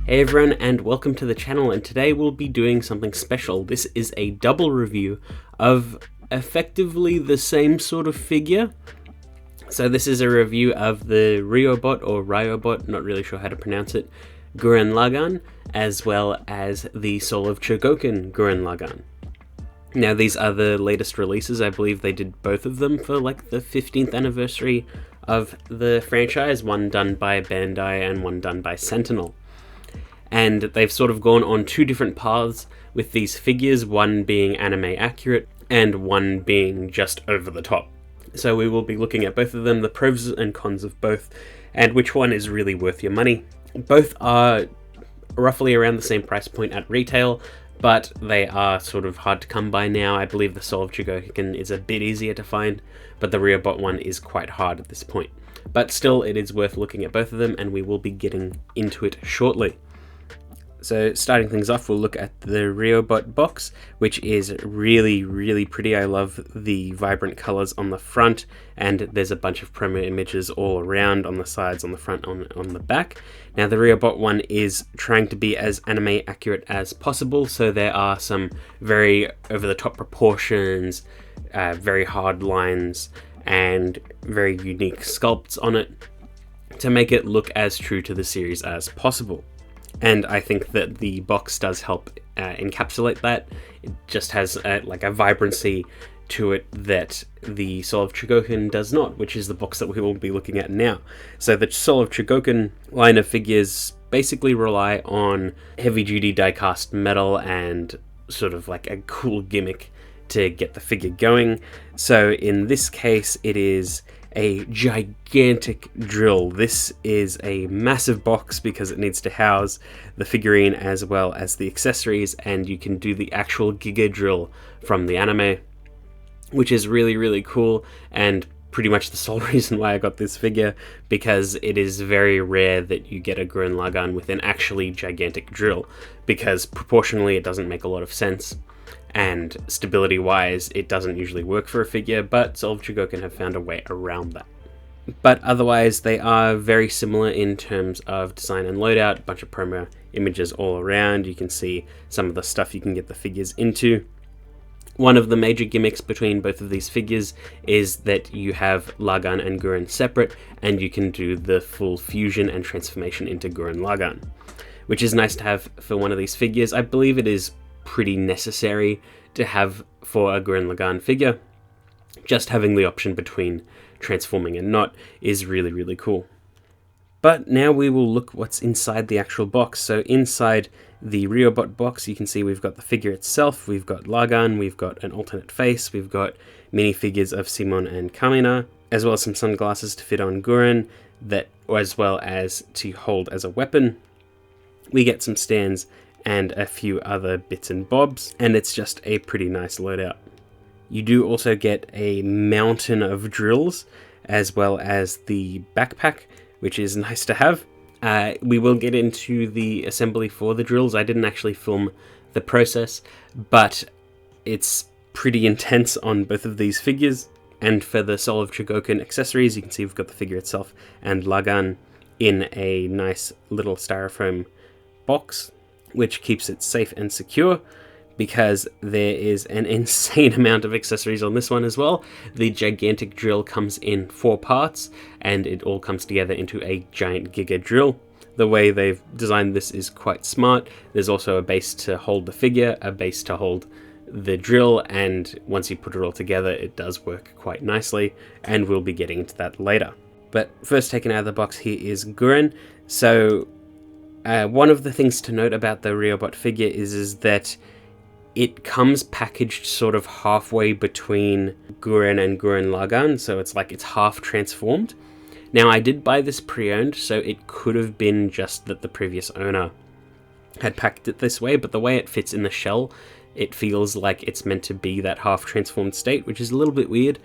Hey everyone, and welcome to the channel, and today we'll be doing something special. This is a double review of effectively the same sort of figure. So this is a review of the Riobot, or Riobot, not really sure how to pronounce it, Gurren Lagann, as well as the Soul of Chogokin Gurren Lagann. Now these are the latest releases. I believe they did both of them for like the 15th anniversary of the franchise, one done by Bandai and one done by Sentinel. And they've sort of gone on two different paths with these figures, one being anime accurate and one being just over the top. So we will be looking at both of them, the pros and cons of both, and which one is really worth your money. Both are roughly around the same price point at retail, but they are sort of hard to come by now. I believe the Soul of Chogokin is a bit easier to find, but the Riobot one is quite hard at this point. But still, it is worth looking at both of them, and we will be getting into it shortly. So starting things off, we'll look at the Riobot box, which is really pretty. I love the vibrant colors on the front, and there's a bunch of promo images all around, on the sides, on the front, on the back. Now the Riobot one is trying to be as anime accurate as possible, so there are some very over-the-top proportions, very hard lines, and very unique sculpts on it to make it look as true to the series as possible. And I think that the box does help encapsulate that. It just has like a vibrancy to it that the Soul of Chogokin does not, which is the box that we will be looking at now. So the Soul of Chogokin line of figures basically rely on heavy-duty die-cast metal and sort of like a cool gimmick to get the figure going. So in this case, it is a gigantic drill. This is a massive box because it needs to house the figurine as well as the accessories, and you can do the actual Giga drill from the anime, which is really cool, and pretty much the sole reason why I got this figure, because it is very rare that you get a Gurren Lagann with an actually gigantic drill, because proportionally it doesn't make a lot of sense. And stability-wise, it doesn't usually work for a figure, but Soul of Chogokin have found a way around that. But otherwise, they are very similar in terms of design and loadout, a bunch of promo images all around. You can see some of the stuff you can get the figures into. One of the major gimmicks between both of these figures is that you have Lagann and Gurren separate, and you can do the full fusion and transformation into Gurren Lagann, which is nice to have for one of these figures. I believe it is pretty necessary to have for a Gurren Lagann figure. Just having the option between transforming and not is really cool. But now we will look what's inside the actual box. So inside the Riobot box, you can see we've got the figure itself, we've got Lagann, we've got an alternate face, we've got minifigures of Simon and Kamina, as well as some sunglasses to fit on Gurren, that as well as to hold as a weapon. We get some stands and a few other bits and bobs, and it's just a pretty nice loadout. You do also get a mountain of drills, as well as the backpack, which is nice to have. We will get into the assembly for the drills. I didn't actually film the process, but it's pretty intense on both of these figures. And for the Soul of Chogokin accessories, you can see we've got the figure itself and Lagann in a nice little styrofoam box, which keeps it safe and secure, because there is an insane amount of accessories on this one as well. The gigantic drill comes in 4 parts, and it all comes together into a giant Giga drill. The way they've designed this is quite smart. There's also a base to hold the figure, a base to hold the drill, and once you put it all together, it does work quite nicely, and we'll be getting into that later. But first, taken out of the box here is Gurren. So one of the things to note about the Riobot figure is that it comes packaged sort of halfway between Gurren and Gurren Lagann, so it's like it's half transformed. Now, I did buy this pre-owned, so it could have been just that the previous owner had packed it this way, but the way it fits in the shell, it feels like it's meant to be that half transformed state, which is a little bit weird,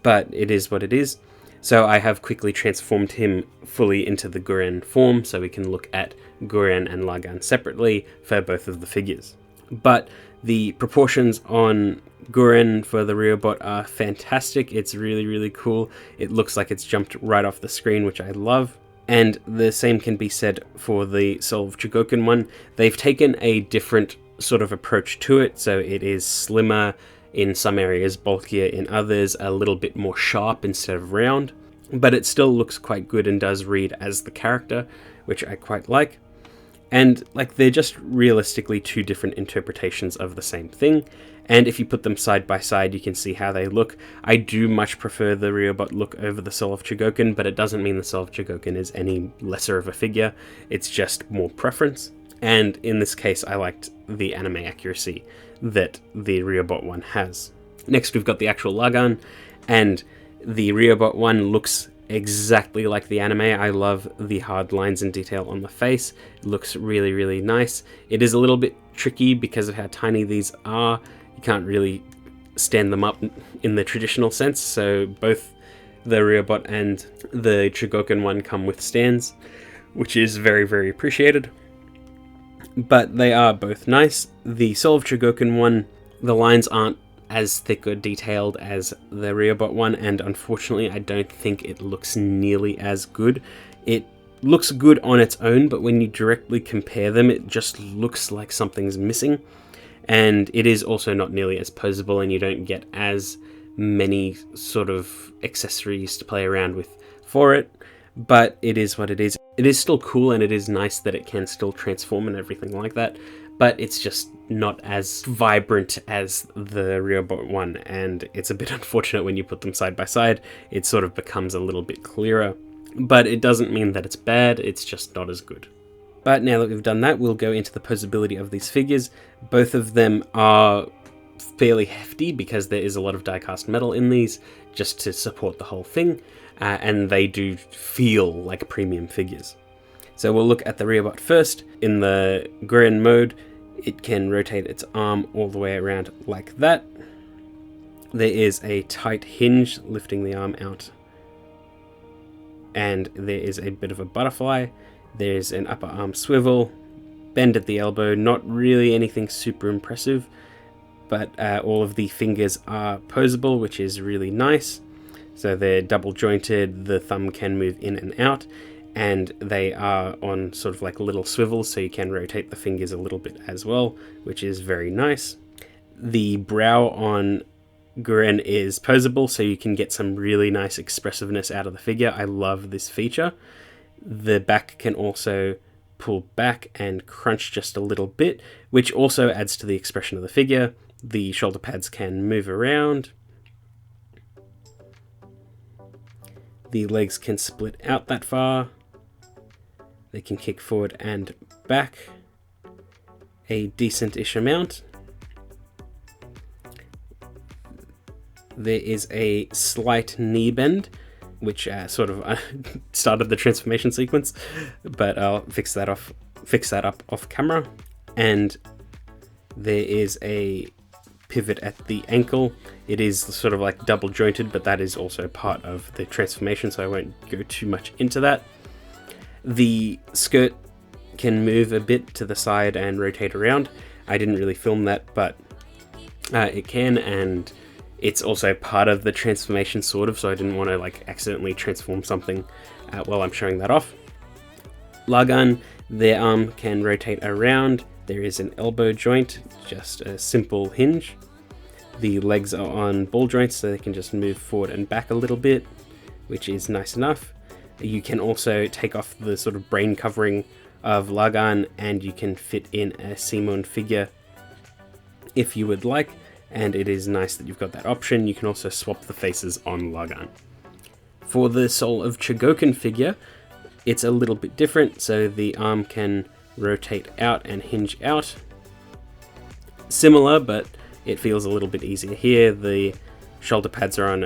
but it is what it is. So I have quickly transformed him fully into the Gurren form, so we can look at Gurren and Lagann separately for both of the figures. But the proportions on Gurren for the Riobot are fantastic. It's really cool. It looks like it's jumped right off the screen, which I love. And the same can be said for the Soul of Chogokin one. They've taken a different sort of approach to it, so it is slimmer in some areas, bulkier in others, a little bit more sharp instead of round, but it still looks quite good and does read as the character, which I quite like. And like, they're just realistically two different interpretations of the same thing, and if you put them side by side you can see how they look. I do much prefer the Riobot look over the Soul of Chogokin, but it doesn't mean the Soul of Chogokin is any lesser of a figure, it's just more preference. And in this case I liked the anime accuracy that the Riobot one has. Next we've got the actual Lagann, and the Riobot one looks exactly like the anime. I love the hard lines and detail on the face. It looks really, really nice. It is a little bit tricky because of how tiny these are. You can't really stand them up in the traditional sense, so both the Riobot and the Chogokin one come with stands, which is very, very appreciated. But they are both nice. The Soul of Chogokin one, the lines aren't as thick or detailed as the Riobot one, and unfortunately I don't think it looks nearly as good. It looks good on its own, but when you directly compare them it just looks like something's missing, and it is also not nearly as posable, and you don't get as many sort of accessories to play around with for it. But it is what it is. It is still cool, and it is nice that it can still transform and everything like that, but it's just not as vibrant as the Riobot one, and it's a bit unfortunate when you put them side by side. It sort of becomes a little bit clearer, but it doesn't mean that it's bad, it's just not as good. But now that we've done that, we'll go into the posability of these figures. Both of them are fairly hefty because there is a lot of die-cast metal in these just to support the whole thing, and they do feel like premium figures. So we'll look at the Riobot first. In the Gurren mode, it can rotate its arm all the way around like that. There is a tight hinge lifting the arm out, and there is a bit of a butterfly. There's an upper arm swivel, bend at the elbow, not really anything super impressive, but all of the fingers are posable, which is really nice. So they're double jointed, the thumb can move in and out, and they are on sort of like little swivels, so you can rotate the fingers a little bit as well, which is very nice. The brow on Gurren is posable, so you can get some really nice expressiveness out of the figure. I love this feature. The back can also pull back and crunch just a little bit, which also adds to the expression of the figure. The shoulder pads can move around. The legs can split out that far. They can kick forward and back a decent-ish amount. There is a slight knee bend, which sort of started the transformation sequence, but I'll fix that up off camera. And there is a pivot at the ankle. It is sort of like double jointed, but that is also part of the transformation, so I won't go too much into that. The skirt can move a bit to the side and rotate around. I didn't really film that, but it can, and it's also part of the transformation sort of, so I didn't want to like accidentally transform something while I'm showing that off. Lagann, their arm can rotate around. There is an elbow joint, just a simple hinge. The legs are on ball joints, so they can just move forward and back a little bit, which is nice enough. You can also take off the sort of brain covering of Lagann, and you can fit in a Simon figure if you would like, and it is nice that you've got that option. You can also swap the faces on Lagann. For the Soul of Chogokin figure, it's a little bit different, so the arm can rotate out and hinge out. Similar, but it feels a little bit easier here. The shoulder pads are on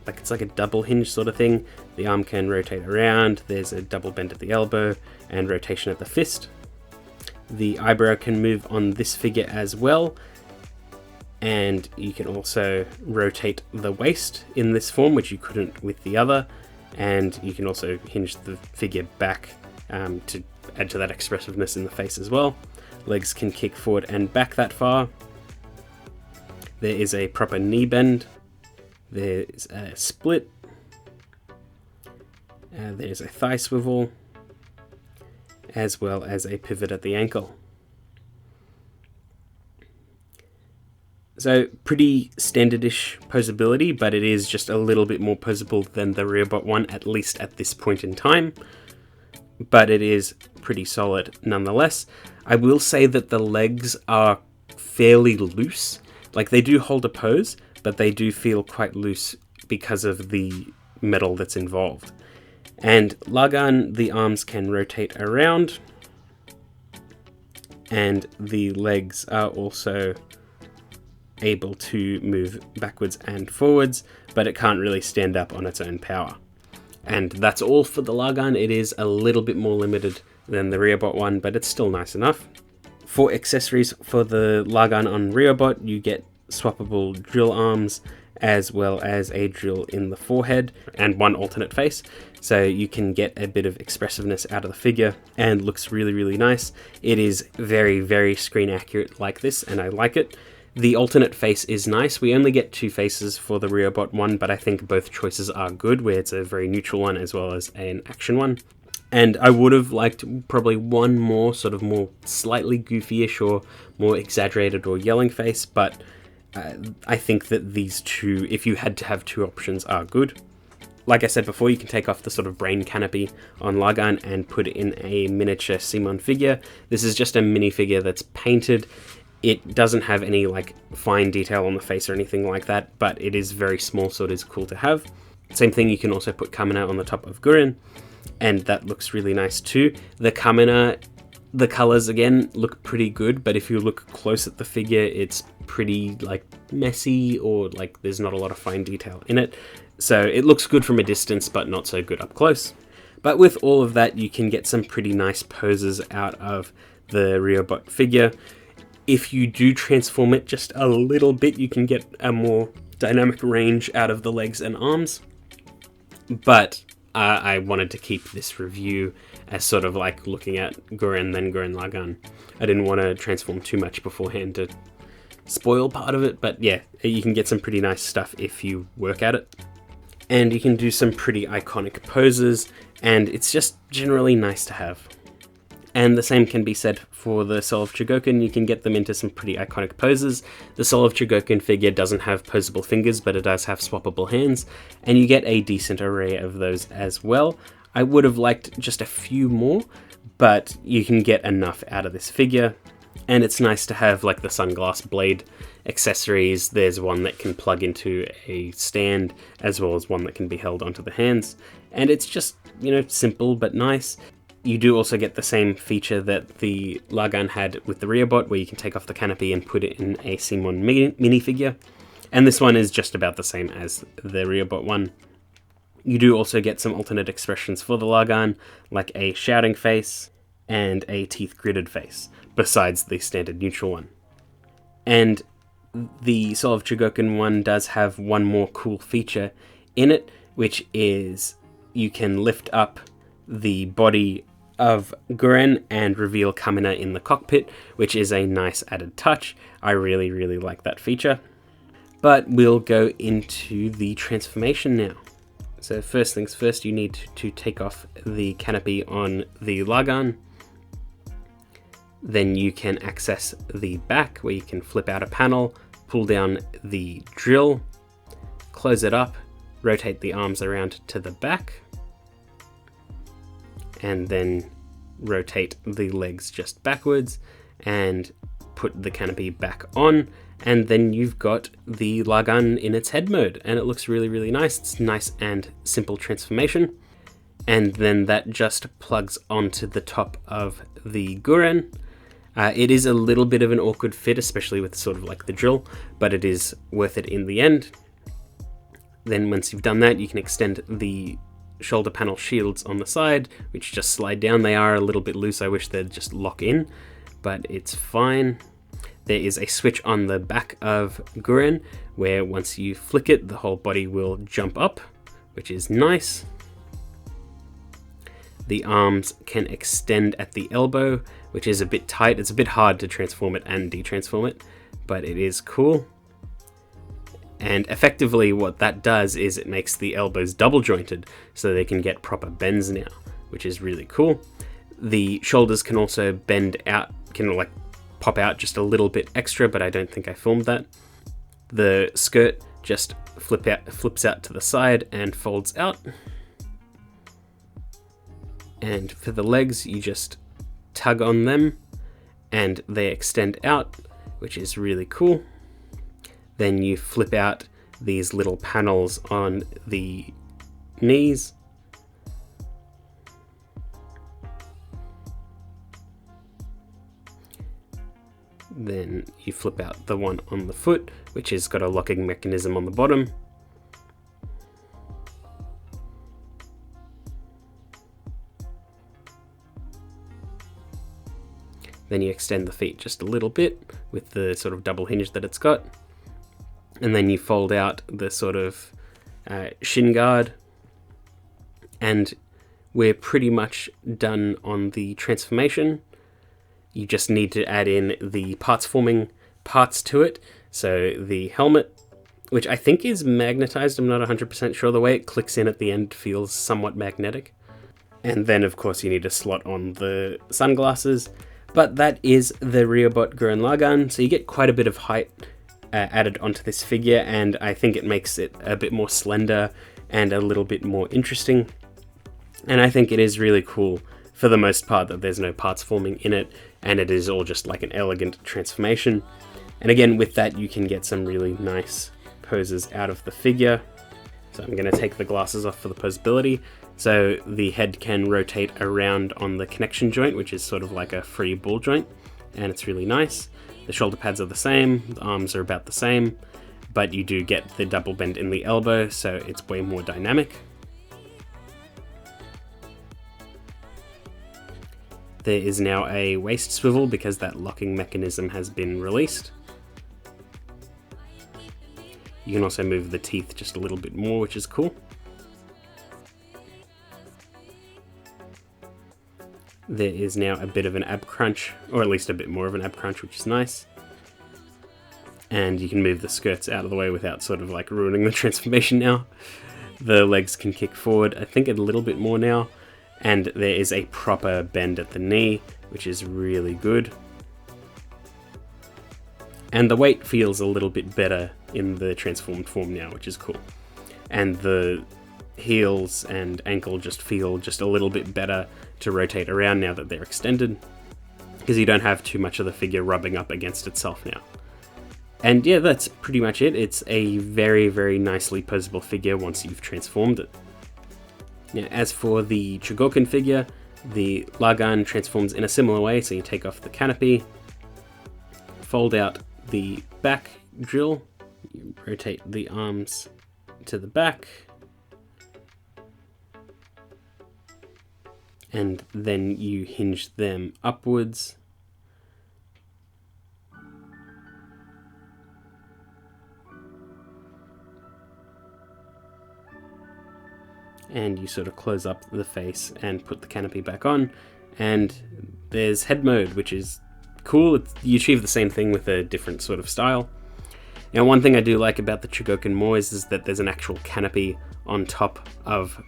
it's like a double hinge sort of thing. The arm can rotate around. There's a double bend at the elbow and rotation at the fist. The eyebrow can move on this figure as well, and you can also rotate the waist in this form, which you couldn't with the other, and you can also hinge the figure back to add to that expressiveness in the face as well. Legs can kick forward and back that far. There is a proper knee bend. There's a split. There's a thigh swivel, as well as a pivot at the ankle. So pretty standardish posability, but it is just a little bit more posable than the Riobot one, at least at this point in time. But it is pretty solid nonetheless. I will say that the legs are fairly loose. Like, they do hold a pose, but they do feel quite loose because of the metal that's involved. And Lagann, the arms can rotate around, and the legs are also able to move backwards and forwards, but it can't really stand up on its own power. And that's all for the Lagann. It is a little bit more limited than the Riobot one, but it's still nice enough. For accessories for the Lagann on Riobot, you get swappable drill arms, as well as a drill in the forehead and one alternate face, so you can get a bit of expressiveness out of the figure, and looks really, really nice. It is very, very screen accurate like this, and I like it. The alternate face is nice. We only get 2 faces for the Riobot one, but I think both choices are good, where it's a very neutral one as well as an action one. And I would have liked probably one more, sort of more slightly goofy-ish or more exaggerated or yelling face, but I think that these two, if you had to have 2 options, are good. Like I said before, you can take off the sort of brain canopy on Lagann and put it in a miniature CMON figure. This is just a minifigure that's painted. It doesn't have any like fine detail on the face or anything like that, but it is very small, so it is cool to have. Same thing, you can also put Kamina on the top of Gurren, and that looks really nice too. The Kamina, the colors again look pretty good, but if you look close at the figure, it's pretty like messy, or like there's not a lot of fine detail in it. So it looks good from a distance, but not so good up close. But with all of that, you can get some pretty nice poses out of the Riobot figure. If you do transform it just a little bit, you can get a more dynamic range out of the legs and arms. But I wanted to keep this review as sort of like looking at Gurren, then Gurren Lagann. I didn't want to transform too much beforehand to spoil part of it, but yeah, you can get some pretty nice stuff if you work at it. And you can do some pretty iconic poses, and it's just generally nice to have. And the same can be said for the Soul of Chogokin. You can get them into some pretty iconic poses. The Soul of Chogokin figure doesn't have posable fingers, but it does have swappable hands, and you get a decent array of those as well. I would have liked just a few more, but you can get enough out of this figure. And it's nice to have like the sunglass blade accessories. There's one that can plug into a stand, as well as one that can be held onto the hands. And it's just, you know, simple but nice. You do also get the same feature that the Lagann had with the Riobot, where you can take off the canopy and put it in a CMON minifigure. And this one is just about the same as the Riobot one. You do also get some alternate expressions for the Lagann, like a shouting face and a teeth gritted face, besides the standard neutral one. And the Soul of Chogokin one does have one more cool feature in it, which is you can lift up the body of Gurren and reveal Kamina in the cockpit, which is a nice added touch. I really, really like that feature. But we'll go into the transformation now. So first things first, you need to take off the canopy on the Lagann. Then you can access the back, where you can flip out a panel, pull down the drill, close it up, rotate the arms around to the back, and then rotate the legs just backwards and put the canopy back on, and then you've got the Lagann in its head mode, and it looks really, really nice. It's nice and simple transformation. And then that just plugs onto the top of the Gurren. It is a little bit of an awkward fit, especially with sort of like the drill, but it is worth it in the end. Then once you've done that, you can extend the shoulder panel shields on the side, which just slide down. They are a little bit loose. I wish they'd just lock in, but it's fine. There is a switch on the back of Gurren, where once you flick it, the whole body will jump up, which is nice. The arms can extend at the elbow, which is a bit tight. It's a bit hard to transform it and detransform it, but it is cool. And effectively what that does is it makes the elbows double jointed so they can get proper bends now, which is really cool. The shoulders can also bend out, can like pop out just a little bit extra, but I don't think I filmed that. The skirt just flips out to the side and folds out. And for the legs, you just tug on them and they extend out, which is really cool. Then you flip out these little panels on the knees. Then you flip out the one on the foot, which has got a locking mechanism on the bottom. Then you extend the feet just a little bit with the sort of double hinge that it's got. And then you fold out the sort of shin guard. And we're pretty much done on the transformation. You just need to add in the parts forming parts to it. So the helmet, which I think is magnetized, I'm not 100% sure. The way it clicks in at the end feels somewhat magnetic. And then of course you need to slot on the sunglasses. But that is the Riobot Gurren Lagann, so you get quite a bit of height added onto this figure, and I think it makes it a bit more slender and a little bit more interesting. And I think it is really cool for the most part that there's no parts forming in it, and it is all just like an elegant transformation. And again, with that you can get some really nice poses out of the figure. So I'm going to take the glasses off for the posability. So the head can rotate around on the connection joint, which is sort of like a free ball joint, and it's really nice. The shoulder pads are the same, the arms are about the same, but you do get the double bend in the elbow, so it's way more dynamic. There is now a waist swivel because that locking mechanism has been released. You can also move the teeth just a little bit more, which is cool. There is now a bit of an ab crunch, or at least a bit more of an ab crunch, which is nice. And you can move the skirts out of the way without sort of like ruining the transformation now. The legs can kick forward, I think a little bit more now. And there is a proper bend at the knee, which is really good. And the weight feels a little bit better in the transformed form now, which is cool. And the heels and ankle just feel just a little bit better to rotate around now that they're extended, because you don't have too much of the figure rubbing up against itself now. And yeah, that's pretty much it. It's a very, very nicely posable figure once you've transformed it. Now, as for the Chogokin figure, the Lagann transforms in a similar way, so you take off the canopy, fold out the back drill, you rotate the arms to the back, and then you hinge them upwards. And you sort of close up the face and put the canopy back on, and there's head mode, which is cool. You achieve the same thing with a different sort of style. Now, one thing I do like about the Chogokin more is that there's an actual canopy on top of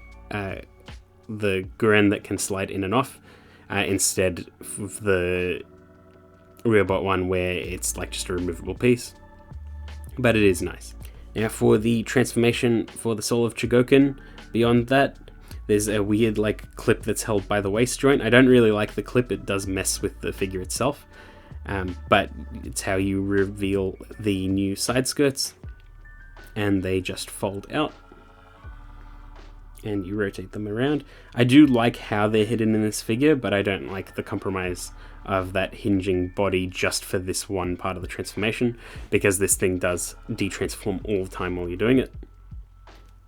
the Gurren that can slide in and off, instead of the Riobot one where it's like just a removable piece. But it is nice. Now, for the transformation for the soul of Chogokin, beyond that, there's a weird like clip that's held by the waist joint. I don't really like the clip, it does mess with the figure itself, but it's how you reveal the new side skirts, and they just fold out and you rotate them around. I do like how they're hidden in this figure, but I don't like the compromise of that hinging body just for this one part of the transformation, because this thing does de-transform all the time while you're doing it.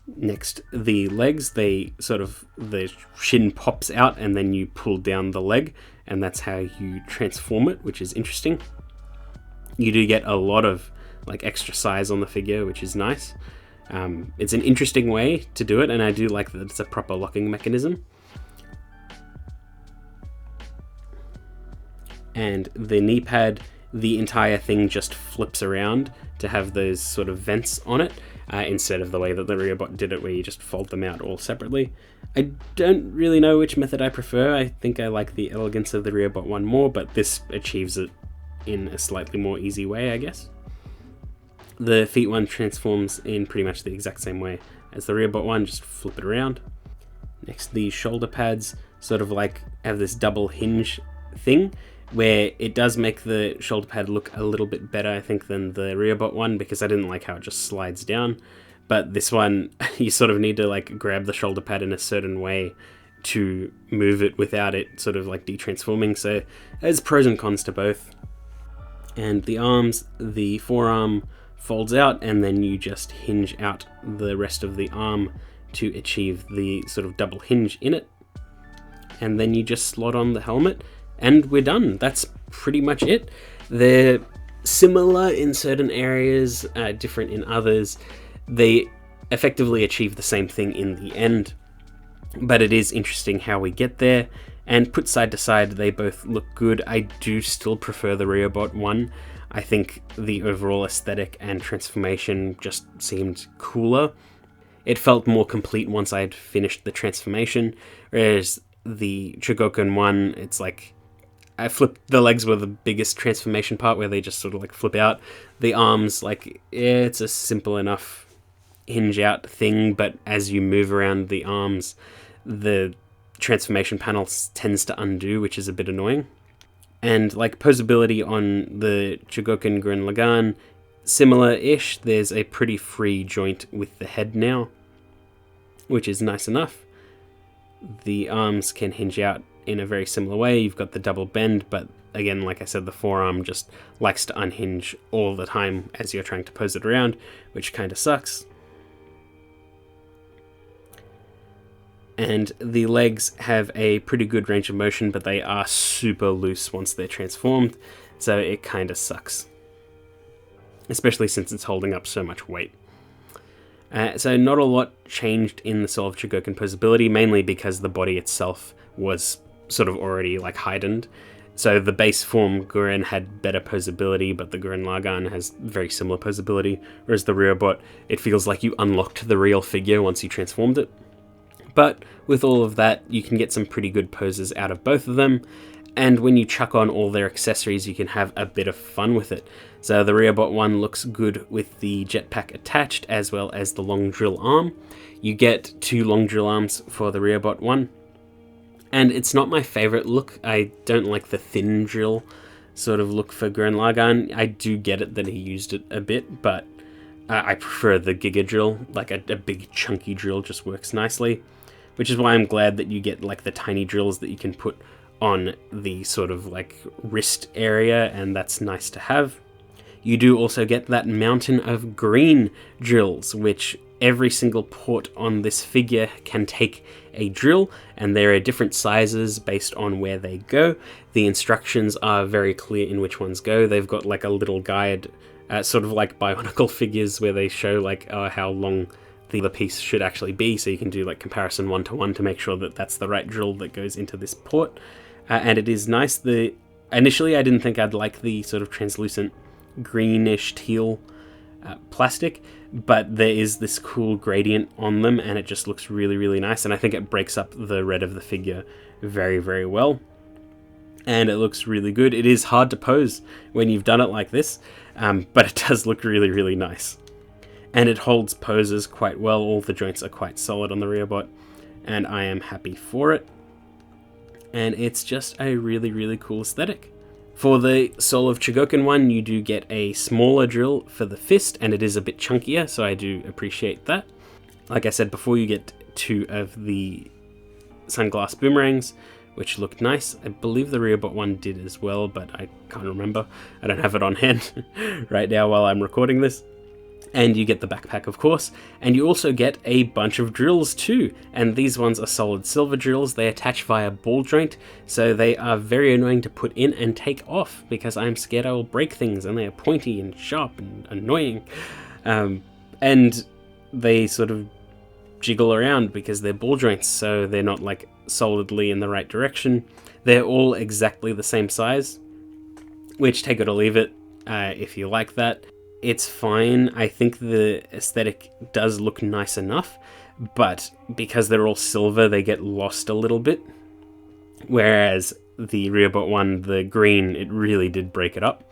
Next, the legs, the shin pops out and then you pull down the leg, and that's how you transform it, which is interesting. You do get a lot of like extra size on the figure, which is nice. It's an interesting way to do it, and I do like that it's a proper locking mechanism. And the knee pad the entire thing just flips around to have those sort of vents on it, instead of the way that the Riobot did it, where you just fold them out all separately. I don't really know which method I prefer. I think I like the elegance of the Riobot one more, but this achieves it in a slightly more easy way, I guess. The feet one transforms in pretty much the exact same way as the Riobot one, just flip it around. Next, the shoulder pads sort of like have this double hinge thing, where it does make the shoulder pad look a little bit better, I think, than the Riobot one, because I didn't like how it just slides down. But this one, you sort of need to like grab the shoulder pad in a certain way to move it without it sort of like de-transforming. So there's pros and cons to both. And the arms, the forearm folds out, and then you just hinge out the rest of the arm to achieve the sort of double hinge in it. And then you just slot on the helmet, and we're done. That's pretty much it. They're similar in certain areas, different in others. They effectively achieve the same thing in the end, but it is interesting how we get there. And put side to side, they both look good. I do still prefer the Riobot one. I think the overall aesthetic and transformation just seemed cooler. It felt more complete once I had finished the transformation, whereas the Chogokin one, it's like, the legs were the biggest transformation part, where they just sort of like flip out. The arms, like, yeah, it's a simple enough hinge out thing, but as you move around the arms, the transformation panel tends to undo, which is a bit annoying. And like posability on the Chogokin Gurren Lagann, similar-ish. There's a pretty free joint with the head now, which is nice enough. The arms can hinge out in a very similar way. You've got the double bend, but again, like I said, the forearm just likes to unhinge all the time as you're trying to pose it around, which kind of sucks. And the legs have a pretty good range of motion, but they are super loose once they're transformed, so it kind of sucks. Especially since it's holding up so much weight. So not a lot changed in the Soul of Chogokin posability, mainly because the body itself was sort of already like heightened. So the base form Gurren had better posability, but the Gurren Lagann has very similar posability, whereas the Riobot, it feels like you unlocked the real figure once you transformed it. But with all of that, you can get some pretty good poses out of both of them, and when you chuck on all their accessories, you can have a bit of fun with it. So the Riobot one looks good with the jetpack attached, as well as the long drill arm. You get 2 long drill arms for the Riobot one, and it's not my favorite look. I don't like the thin drill sort of look for Gurren Lagann. I do get it that he used it a bit, but I prefer the Giga drill. Like a big chunky drill just works nicely, which is why I'm glad that you get like the tiny drills that you can put on the sort of like wrist area, and that's nice to have. You do also get that mountain of green drills, which every single port on this figure can take a drill, and there are different sizes based on where they go. The instructions are very clear in which ones go. They've got like a little guide, sort of like Bionicle figures, where they show like how long the piece should actually be, so you can do like comparison 1-to-1 to make sure that that's the right drill that goes into this port. And it is nice. Initially I didn't think I'd like the sort of translucent greenish teal plastic, but there is this cool gradient on them, and it just looks really, really nice, and I think it breaks up the red of the figure very, very well, and it looks really good. It is hard to pose when you've done it like this, but it does look really, really nice. And it holds poses quite well. All the joints are quite solid on the Riobot, and I am happy for it. And it's just a really, really cool aesthetic. For the Soul of Chogokin one, you do get a smaller drill for the fist, and it is a bit chunkier, so I do appreciate that. Like I said before, you get 2 of the sunglass boomerangs, which look nice. I believe the Riobot one did as well, but I can't remember. I don't have it on hand right now while I'm recording this. And you get the backpack, of course, and you also get a bunch of drills too, and these ones are solid silver drills. They attach via ball joint, so they are very annoying to put in and take off, because I'm scared I will break things, and they are pointy and sharp and annoying. And they sort of jiggle around because they're ball joints, so they're not like solidly in the right direction. They're all exactly the same size, which, take it or leave it, if you like that. It's fine. I think the aesthetic does look nice enough, but because they're all silver, they get lost a little bit. Whereas the Riobot one, the green, it really did break it up.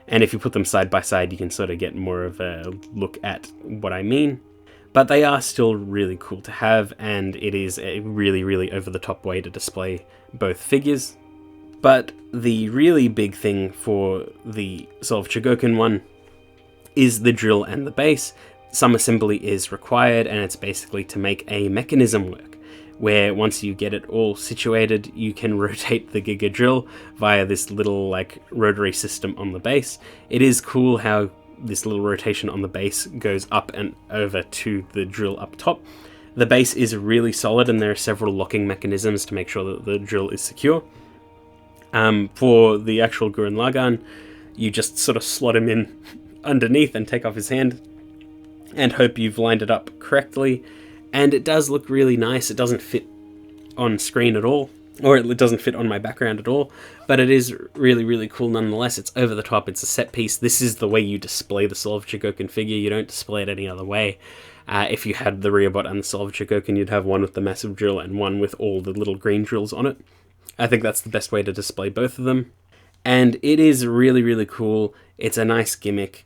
And if you put them side by side, you can sort of get more of a look at what I mean. But they are still really cool to have, and it is a really, really over-the-top way to display both figures. But the really big thing for the Soul of Chogokin one is the drill and the base. Some assembly is required, and it's basically to make a mechanism work, where once you get it all situated, you can rotate the Giga Drill via this little like rotary system on the base. It is cool how this little rotation on the base goes up and over to the drill up top. The base is really solid, and there are several locking mechanisms to make sure that the drill is secure. For the actual Gurren Lagann, you just sort of slot him in underneath and take off his hand and hope you've lined it up correctly. And it does look really nice. It doesn't fit on screen at all, or it doesn't fit on my background at all, but it is really, really cool nonetheless. It's over the top. It's a set piece. This is the way you display the Soul of Chogokin figure. You don't display it any other way. If you had the Riobot and the Soul of Chogokin, you'd have one with the massive drill and one with all the little green drills on it. I think that's the best way to display both of them. And it is really, really cool. It's a nice gimmick.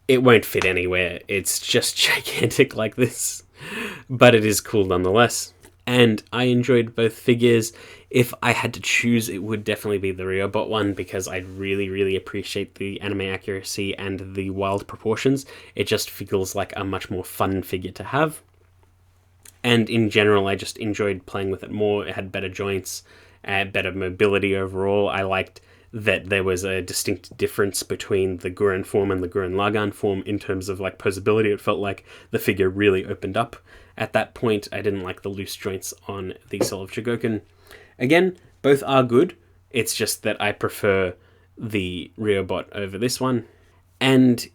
It won't fit anywhere. It's just gigantic like this. But it is cool nonetheless. And I enjoyed both figures. If I had to choose, it would definitely be the Riobot one, because I really, really appreciate the anime accuracy and the wild proportions. It just feels like a much more fun figure to have. And in general, I just enjoyed playing with it more. It had better joints, better mobility overall. I liked that there was a distinct difference between the Gurren form and the Gurren Lagann form in terms of like posability. It felt like the figure really opened up at that point. I didn't like the loose joints on the Soul of Chogokin. Again, both are good. It's just that I prefer the Riobot over this one. And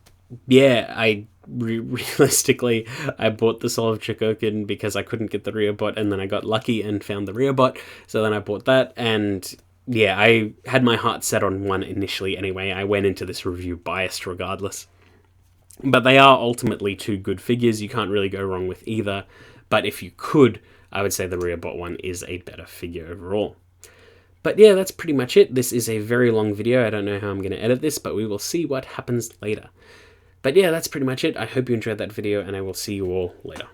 yeah, realistically, I bought the Soul of Chogokin because I couldn't get the Riobot, and then I got lucky and found the Riobot. So then I bought that, and yeah, I had my heart set on one initially anyway. I went into this review biased regardless. But they are ultimately two good figures. You can't really go wrong with either. But if you could, I would say the Riobot one is a better figure overall. But yeah, that's pretty much it. This is a very long video. I don't know how I'm going to edit this, but we will see what happens later. But yeah, that's pretty much it. I hope you enjoyed that video, and I will see you all later.